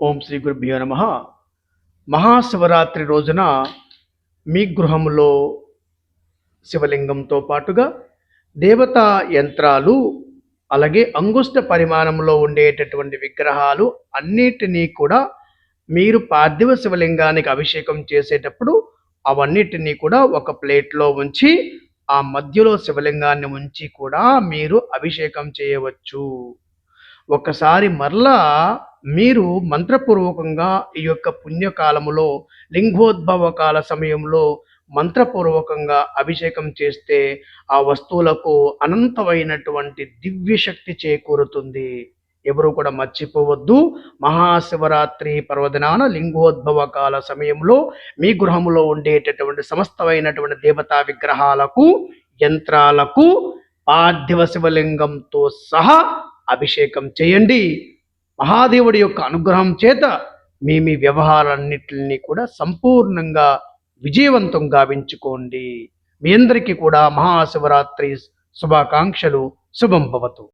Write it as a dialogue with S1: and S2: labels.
S1: ఓం శ్రీ గురుభ్యో నమః. మహాశివరాత్రి రోజున మీ గృహంలో శివలింగంతో పాటుగా దేవతా యంత్రాలు, అలాగే అంగుష్ట పరిమాణంలో ఉండేటటువంటి విగ్రహాలు అన్నిటినీ కూడా మీరు పార్థివ శివలింగానికి అభిషేకం చేసేటప్పుడు అవన్నిటినీ కూడా ఒక ప్లేట్లో ఉంచి ఆ మధ్యలో శివలింగాన్ని ఉంచి కూడా మీరు అభిషేకం చేయవచ్చు. ఒకసారి మరలా మీరు మంత్రపూర్వకంగా ఈ యొక్క పుణ్యకాలములో లింగోద్భవ కాల సమయంలో మంత్రపూర్వకంగా అభిషేకం చేస్తే ఆ వస్తువులకు అనంతమైనటువంటి దివ్య శక్తి చేకూరుతుంది. ఎవరు కూడా మర్చిపోవద్దు. మహాశివరాత్రి పర్వదినాన లింగోద్భవ కాల సమయంలో మీ గృహంలో ఉండేటటువంటి సమస్తమైనటువంటి దేవతా విగ్రహాలకు, యంత్రాలకు పార్థివ శివలింగంతో సహా అభిషేకం చేయండి. మహాదేవుడి యొక్క అనుగ్రహం చేత మీ వ్యవహారాలన్నిటిని కూడా సంపూర్ణంగా విజయవంతం గావించుకోండి. మీ అందరికీ కూడా మహాశివరాత్రి శుభాకాంక్షలు. శుభం భవతు.